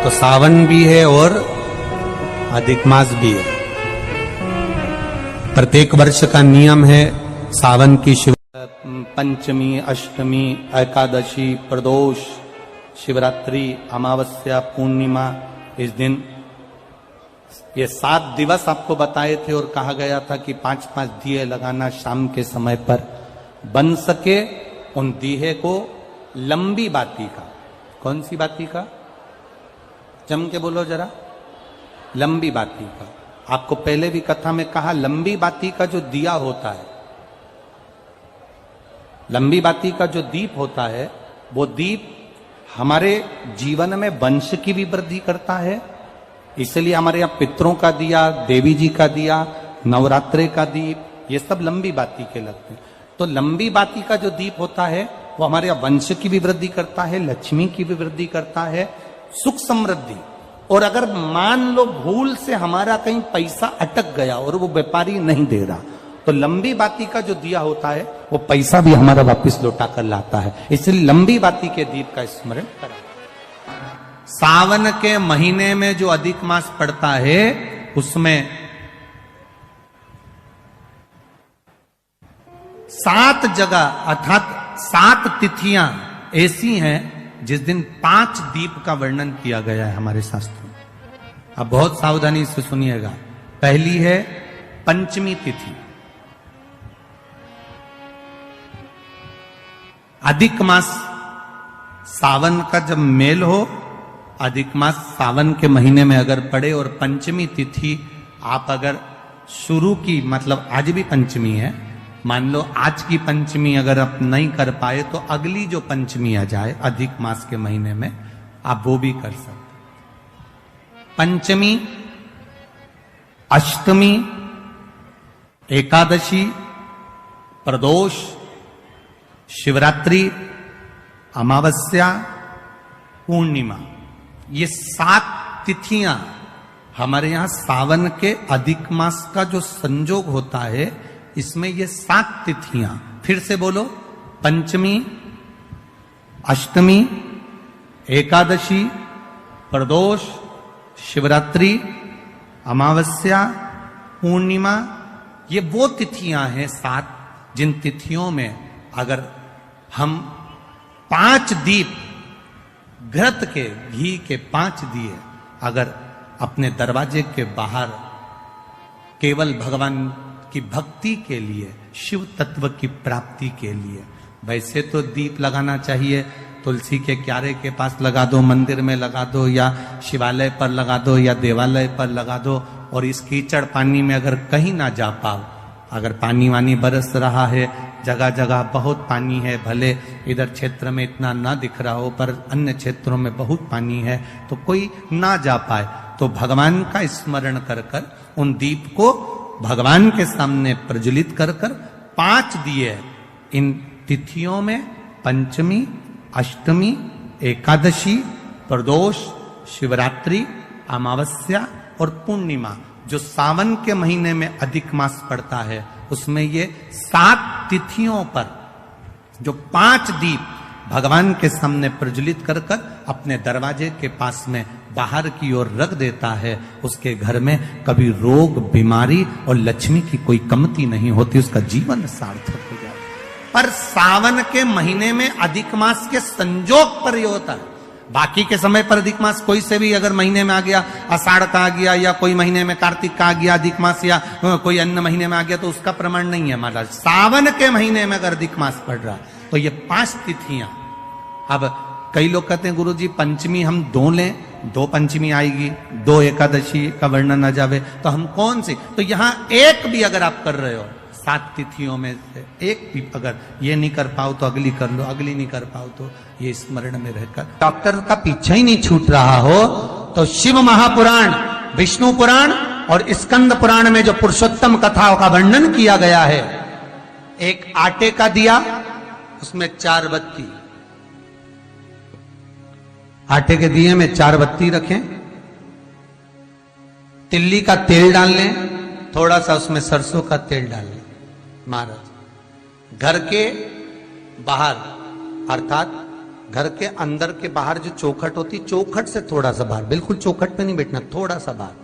तो सावन भी है और अधिक मास भी है। प्रत्येक वर्ष का नियम है सावन की शिव पंचमी, अष्टमी, एकादशी, प्रदोष, शिवरात्रि, अमावस्या, पूर्णिमा, इस दिन ये 7 दिवस आपको बताए थे और कहा गया था कि 5-5 दिए लगाना शाम के समय पर, बन सके उन दिए को लंबी बाती का। कौन सी बाती का? जम के बोलो जरा। लंबी बाती का। आपको पहले भी कथा में कहा, लंबी बाती का जो दिया होता है, लंबी बाती का जो दीप होता है, वो दीप हमारे जीवन में वंश की भी वृद्धि करता है। इसलिए हमारे यहाँ पितरों का दिया, देवी जी का दिया, नवरात्रे का दीप, ये सब लंबी बाती के लगते हैं। तो लंबी बाती का जो दीप होता है वो हमारे यहाँ वंश की भी वृद्धि करता है, लक्ष्मी की भी वृद्धि करता है, सुख समृद्धि। और अगर मान लो भूल से हमारा कहीं पैसा अटक गया और वो व्यापारी नहीं दे रहा, तो लंबी बाती का जो दिया होता है वो पैसा भी हमारा वापस लौटा कर लाता है। इसलिए लंबी बाती के दीप का स्मरण करें। सावन के महीने में जो अधिक मास पड़ता है उसमें 7 जगह अर्थात 7 तिथियां ऐसी हैं जिस दिन 5 दीप का वर्णन किया गया है हमारे शास्त्रों में। अब बहुत सावधानी से सुनिएगा। पहली है पंचमी तिथि। अधिक मास सावन का जब मेल हो, अधिक मास सावन के महीने में अगर पड़े और पंचमी तिथि आप अगर शुरू की, मतलब आज भी पंचमी है, मान लो आज की पंचमी अगर आप नहीं कर पाए तो अगली जो पंचमी आ जाए अधिक मास के महीने में, आप वो भी कर सकते। पंचमी, अष्टमी, एकादशी, प्रदोष, शिवरात्रि, अमावस्या, पूर्णिमा, ये 7 तिथियां हमारे यहां सावन के अधिक मास का जो संजोग होता है, इसमें ये 7 तिथियां, फिर से बोलो, पंचमी, अष्टमी, एकादशी, प्रदोष, शिवरात्रि, अमावस्या, पूर्णिमा, ये वो तिथियां हैं 7 जिन तिथियों में अगर हम 5 दीप घृत के, घी के 5 दिए अगर अपने दरवाजे के बाहर केवल भगवान की भक्ति के लिए, शिव तत्व की प्राप्ति के लिए, वैसे तो दीप लगाना चाहिए, तुलसी के क्यारे के पास लगा दो, मंदिर में लगा दो, या शिवालय पर लगा दो, या देवालय पर लगा दो। और इस कीचड़ पानी में अगर कहीं ना जा पाओ, अगर पानी वानी बरस रहा है, जगह जगह बहुत पानी है, भले इधर क्षेत्र में इतना ना दिख रहा हो पर अन्य क्षेत्रों में बहुत पानी है, तो कोई ना जा पाए तो भगवान का स्मरण कर कर उन दीप को भगवान के सामने प्रज्वलित कर कर 5 दिए इन तिथियों में, पंचमी, अष्टमी, एकादशी, प्रदोष, शिवरात्रि, अमावस्या और पूर्णिमा, जो सावन के महीने में अधिक मास पड़ता है, उसमें ये 7 तिथियों पर जो 5 दीप भगवान के सामने प्रज्वलित कर कर अपने दरवाजे के पास में बाहर की ओर रख देता है, उसके घर में कभी रोग, बीमारी और लक्ष्मी की कोई कमती नहीं होती, उसका जीवन सार्थक हो जाता है। पर सावन के महीने में अधिक मास के संजोग पर यह होता है। बाकी के समय पर अधिक मास कोई से भी अगर महीने में आ गया, आषाढ़ का आ गया, या कोई महीने में कार्तिक का आ गया अधिक मास, या कोई अन्य महीने में आ गया, तो उसका प्रमाण नहीं है महाराज। सावन के महीने में अगर अधिक मास पड़ रहा तो ये 5 तिथियां। अब कई लोग कहते हैं गुरुजी पंचमी हम 2 लें, 2 पंचमी आएगी, 2 एकादशी का वर्णन आ जावे, तो हम कौन सी? तो यहां एक भी अगर आप कर रहे हो 7 तिथियों में से एक भी अगर ये नहीं कर पाओ तो अगली कर लो, अगली नहीं कर पाओ तो ये स्मरण में रहकर डॉक्टर का पीछा ही नहीं छूट रहा हो, तो शिव महापुराण, विष्णु पुराण और स्कंद पुराण में जो पुरुषोत्तम कथाओं का वर्णन किया गया है, एक आटे का दिया, उसमें 4 बत्ती, आटे के दिए में 4 बत्ती रखें, तिल्ली का तेल डाल लें, थोड़ा सा उसमें सरसों का तेल डाल लें। महाराज घर के बाहर अर्थात घर के अंदर के बाहर जो चौखट होती, चौखट से थोड़ा सा बाहर, बिल्कुल चौखट पे नहीं बैठना, थोड़ा सा बाहर।